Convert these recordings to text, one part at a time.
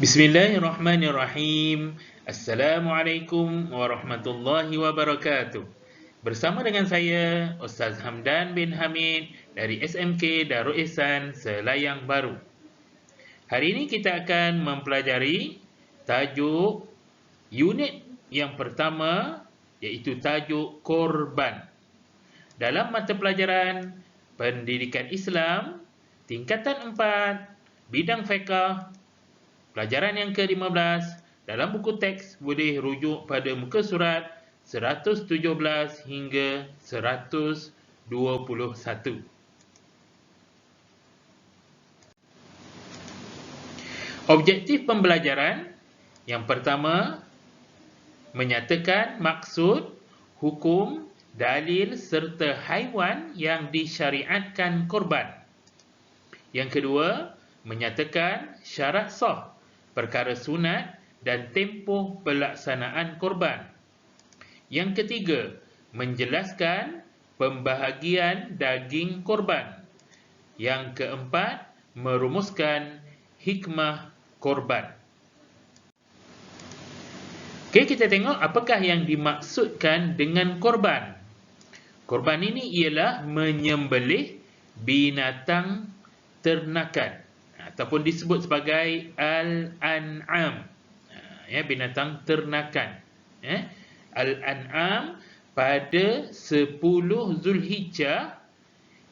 Bismillahirrahmanirrahim. Assalamualaikum warahmatullahi wabarakatuh. Bersama dengan saya, Ustaz Hamdan bin Hamid dari SMK Darul Ihsan Selayang Baru. Hari ini kita akan mempelajari tajuk unit yang pertama, iaitu tajuk korban. Dalam mata pelajaran Pendidikan Islam, tingkatan 4, bidang fiqh, pelajaran yang ke-15, dalam buku teks boleh rujuk pada muka surat 117 hingga 121. Objektif pembelajaran yang pertama, menyatakan maksud, hukum, dalil serta haiwan yang disyariatkan korban. Yang kedua, menyatakan syarat sah, perkara sunat dan tempoh pelaksanaan korban. Yang ketiga, menjelaskan pembahagian daging korban. Yang keempat, merumuskan hikmah korban. Okey, kita tengok apakah yang dimaksudkan dengan korban. Korban ini ialah menyembelih binatang ternakan ataupun disebut sebagai al-an'am, binatang ternakan. Al-an'am pada 10 Zulhijjah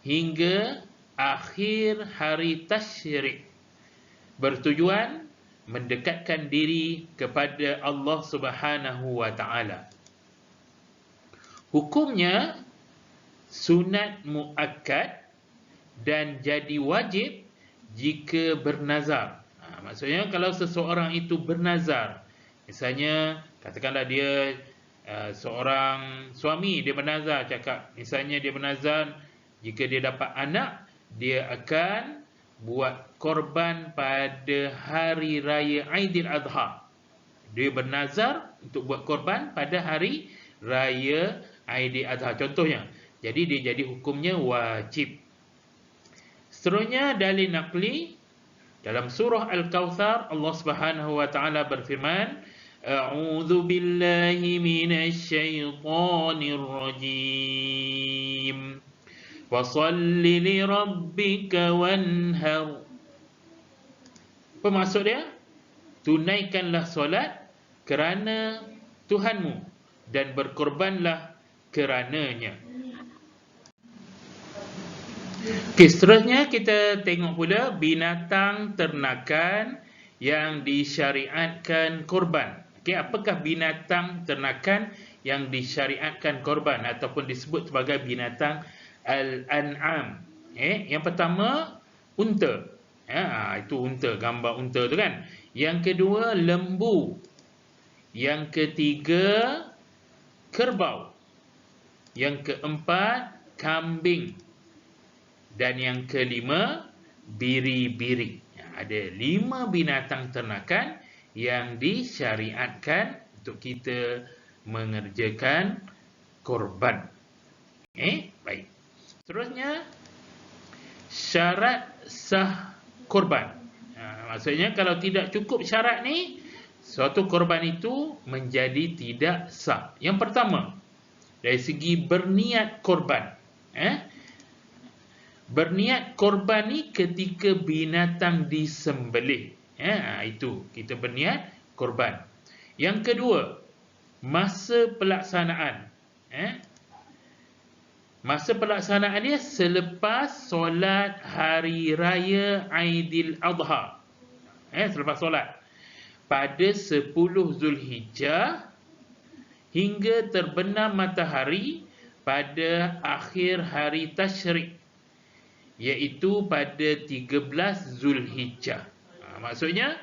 hingga akhir hari Tasyrik, bertujuan mendekatkan diri kepada Allah Subhanahu wa taala. Hukumnya sunat muakkad dan jadi wajib jika bernazar. Maksudnya kalau seseorang itu bernazar, misalnya katakanlah dia seorang suami, dia bernazar, cakap misalnya dia bernazar jika dia dapat anak, dia akan buat korban pada hari raya Aidiladha. Dia bernazar untuk buat korban pada hari raya Aidiladha contohnya. Jadi dia jadi hukumnya wajib. Seterusnya dalil naqli, dalam surah Al-Kautsar Allah Subhanahu wa taala berfirman, A'udzu billahi minasyaitonir rajim. Washalli li rabbika wanhar. Apa maksud dia? Tunaikanlah solat kerana Tuhanmu dan berkorbanlah kerananya. Okey, seterusnya kita tengok pula binatang ternakan yang disyariatkan korban. Okey, apakah binatang ternakan yang disyariatkan korban ataupun disebut sebagai binatang al-an'am? Yang pertama, unta. Itu unta, gambar unta tu kan. Yang kedua, lembu. Yang ketiga, kerbau. Yang keempat, kambing. Dan yang kelima, biri-biri. Ada 5 binatang ternakan yang disyariatkan untuk kita mengerjakan korban. Baik. Seterusnya, syarat sah korban. Maksudnya kalau tidak cukup syarat ni, suatu korban itu menjadi tidak sah. Yang pertama, dari segi berniat korban. Berniat korban ni ketika binatang disembelih. Itu kita berniat korban. Yang kedua, masa pelaksanaan. Masa pelaksanaan dia selepas solat hari raya Aidiladha. Selepas solat pada 10 Zulhijjah hingga terbenam matahari pada akhir hari Tasyrik, iaitu pada 13 Zulhijjah. Maksudnya,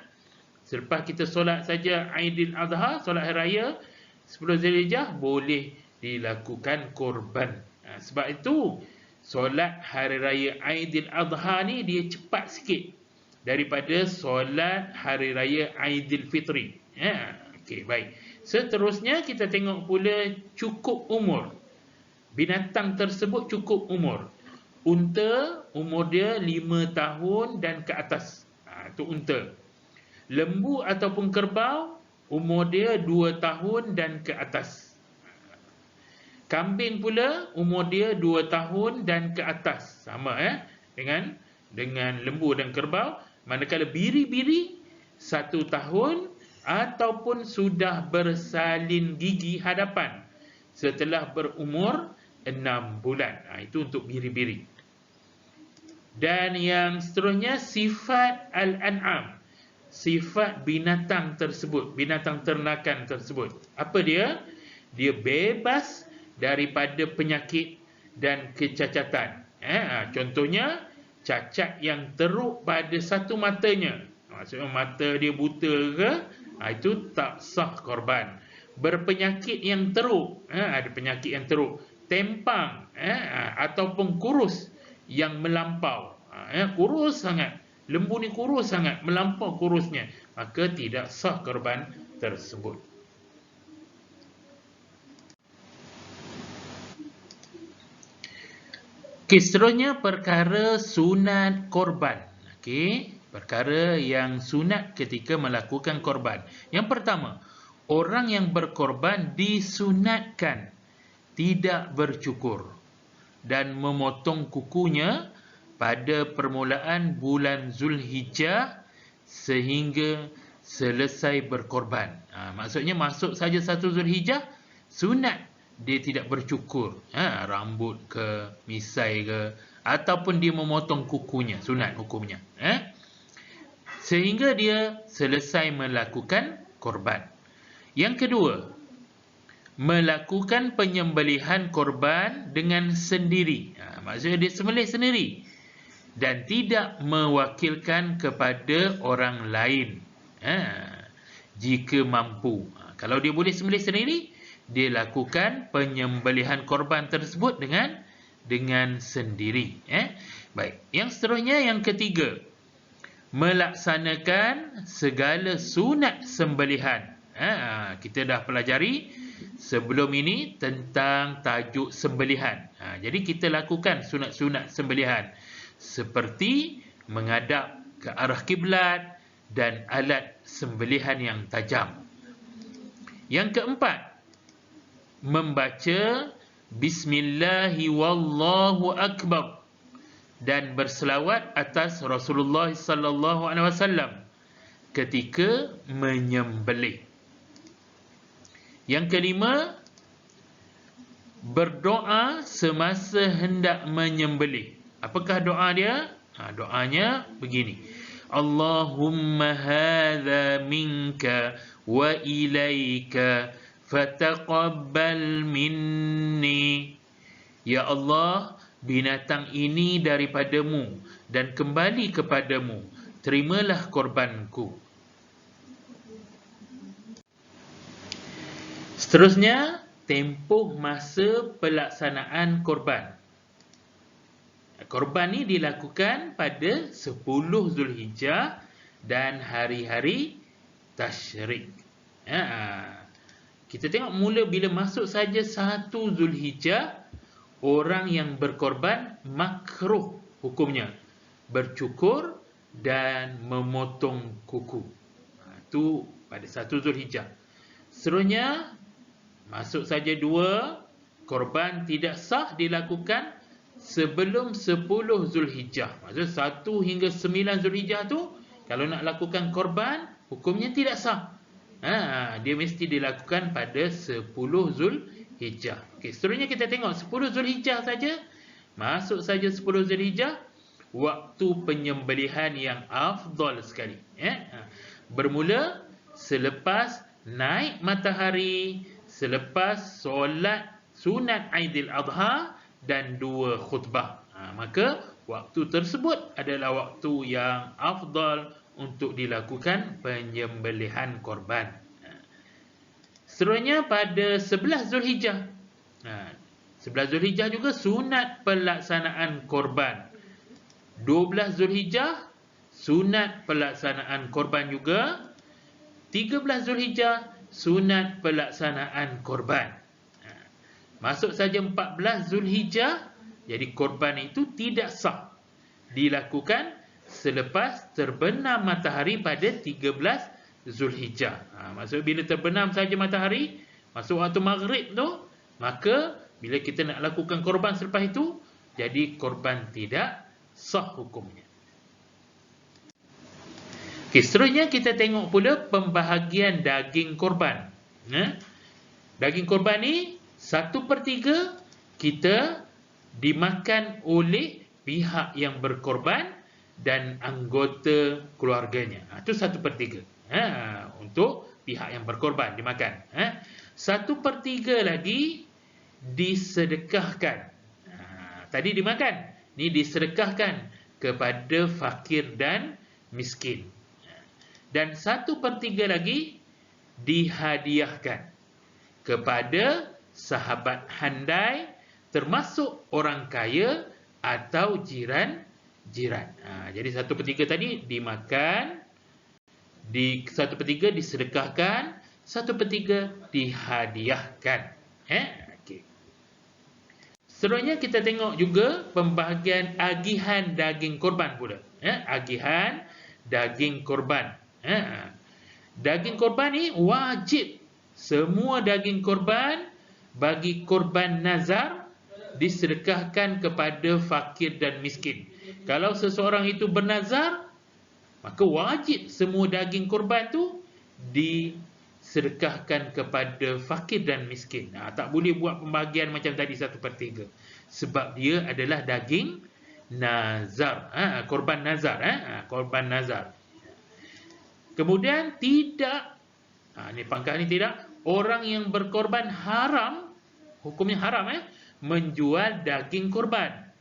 selepas kita solat saja Aidiladha, solat hari raya 10 Zulhijjah, boleh dilakukan korban. Sebab itu, solat hari raya Aidiladha ni dia cepat sikit daripada solat hari raya Aidilfitri. Okey, baik. Seterusnya, kita tengok pula cukup umur. Binatang tersebut cukup umur. Unta umur dia 5 tahun dan ke atas. Itu unta. Lembu ataupun kerbau, umur dia 2 tahun dan ke atas. Kambing pula, umur dia 2 tahun dan ke atas. Sama dengan lembu dan kerbau. Manakala biri-biri 1 tahun ataupun sudah bersalin gigi hadapan setelah berumur 6 bulan. Itu untuk biri-biri. Dan yang seterusnya, sifat al-an'am. Sifat binatang tersebut, binatang ternakan tersebut. Apa dia? Dia bebas daripada penyakit dan kecacatan. Contohnya, cacat yang teruk pada satu matanya. Maksudnya mata dia buta ke, itu tak sah korban. Berpenyakit yang teruk, ada penyakit yang teruk. Tempang, ataupun kurus yang melampau. Kurus sangat. Lembu ni kurus sangat, melampau kurusnya. Maka tidak sah korban tersebut. Seterusnya perkara sunat korban. Perkara yang sunat ketika melakukan korban. Yang pertama, orang yang berkorban disunatkan tidak bercukur dan memotong kukunya pada permulaan bulan Zulhijjah sehingga selesai berkorban. Maksudnya masuk saja 1 Zulhijjah, sunat dia tidak bercukur, rambut ke, misai ke, ataupun dia memotong kukunya, sunat hukumnya. Sehingga dia selesai melakukan korban. Yang kedua, melakukan penyembelihan korban dengan sendiri. Maksudnya dia sembelih sendiri dan tidak mewakilkan kepada orang lain. Jika mampu. Kalau dia boleh sembelih sendiri, dia lakukan penyembelihan korban tersebut dengan sendiri. Baik. Yang seterusnya, yang ketiga, melaksanakan segala sunat sembelihan. Kita dah pelajari sebelum ini tentang tajuk sembelihan. Jadi kita lakukan sunat-sunat sembelihan seperti menghadap ke arah kiblat dan alat sembelihan yang tajam. Yang keempat, membaca Bismillahi wallahu akbar dan berselawat atas Rasulullah sallallahu alaihi wasallam ketika menyembelih. Yang kelima, berdoa semasa hendak menyembelih. Apakah doa dia? Doanya begini. Allahumma hadza minka wa ilaika fataqabbal minni. Ya Allah, binatang ini daripadamu dan kembali kepadamu. Terimalah korbanku. Seterusnya, tempoh masa pelaksanaan korban. Korban ni dilakukan pada 10 Zulhijjah dan hari-hari tasyrik. Kita tengok mula bila masuk saja 1 Zulhijjah, orang yang berkorban makruh hukumnya bercukur dan memotong kuku. Itu pada 1 Zulhijjah. Seterusnya, masuk saja 2, korban tidak sah dilakukan sebelum 10 Zulhijjah. Maksud 1 hingga 9 Zulhijjah tu, kalau nak lakukan korban, hukumnya tidak sah. Dia mesti dilakukan pada 10 Zulhijjah. Seterusnya kita tengok 10 Zulhijjah saja. Masuk saja 10 Zulhijjah, waktu penyembelihan yang afdal sekali. Bermula selepas naik matahari, selepas solat sunat Aidil Adha dan 2 khutbah. Maka waktu tersebut adalah waktu yang afdal untuk dilakukan penyembelihan korban. Seterusnya pada 11 Zulhijjah. 11 Zulhijjah juga sunat pelaksanaan korban. 12 Zulhijjah sunat pelaksanaan korban juga. 13 Zulhijjah sunat pelaksanaan korban. Masuk saja 14 Zulhijjah, jadi korban itu tidak sah dilakukan selepas terbenam matahari pada 13 Zulhijjah. Maksud bila terbenam saja matahari, masuk waktu maghrib tu, maka bila kita nak lakukan korban selepas itu, jadi korban tidak sah hukumnya. Okay, seterusnya kita tengok pula pembahagian daging korban. Daging korban ni 1/3 kita dimakan oleh pihak yang berkorban dan anggota keluarganya. Itu 1/3. Untuk pihak yang berkorban dimakan. 1/3 lagi disedekahkan. Tadi dimakan, ni disedekahkan kepada fakir dan miskin. Dan 1/3 lagi dihadiahkan kepada sahabat handai, termasuk orang kaya atau jiran-jiran. Jadi 1/3 tadi dimakan, 1/3 disedekahkan, 1/3 dihadiahkan. Okay. Seterusnya kita tengok juga pembahagian agihan daging korban pula. Agihan daging korban. Daging korban ni wajib. Semua daging korban bagi korban nazar disedekahkan kepada fakir dan miskin. Kalau seseorang itu bernazar, maka wajib semua daging korban tu disedekahkan kepada fakir dan miskin. Tak boleh buat pembahagian macam tadi 1/3. Sebab dia adalah daging nazar. Korban nazar. Korban nazar. Kemudian tidak, ni pangkah ni tidak, orang yang berkorban haram, hukumnya haram, menjual daging korban.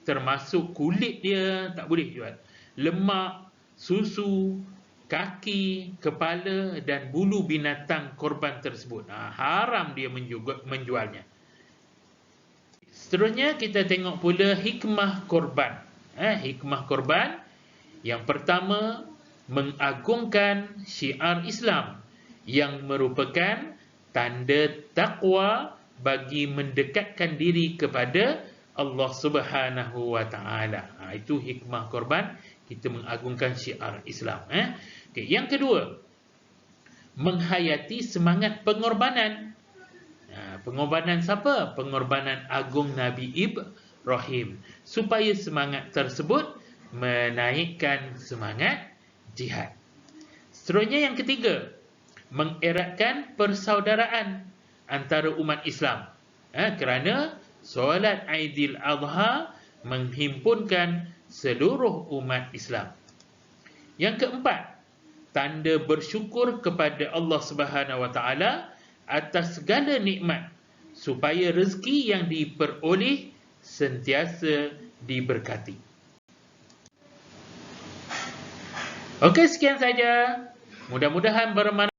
Termasuk kulit dia tak boleh jual. Lemak, susu, kaki, kepala dan bulu binatang korban tersebut. Haram dia menjualnya. Seterusnya kita tengok pula hikmah korban. Hikmah korban. Yang pertama, mengagungkan syiar Islam yang merupakan tanda takwa bagi mendekatkan diri kepada Allah Subhanahu wa taala. Itu hikmah korban, kita mengagungkan syiar Islam. Okay. Yang kedua, menghayati semangat pengorbanan. Pengorbanan siapa? Pengorbanan agung Nabi Ibrahim. Supaya semangat tersebut menaikkan semangat jihad. Seterusnya yang ketiga, mengeratkan persaudaraan antara umat Islam. Kerana solat Aidil Adha menghimpunkan seluruh umat Islam. Yang keempat, tanda bersyukur kepada Allah Subhanahu wa taala atas segala nikmat supaya rezeki yang diperoleh sentiasa diberkati. Okey, sekian saja. Mudah-mudahan bermanfaat.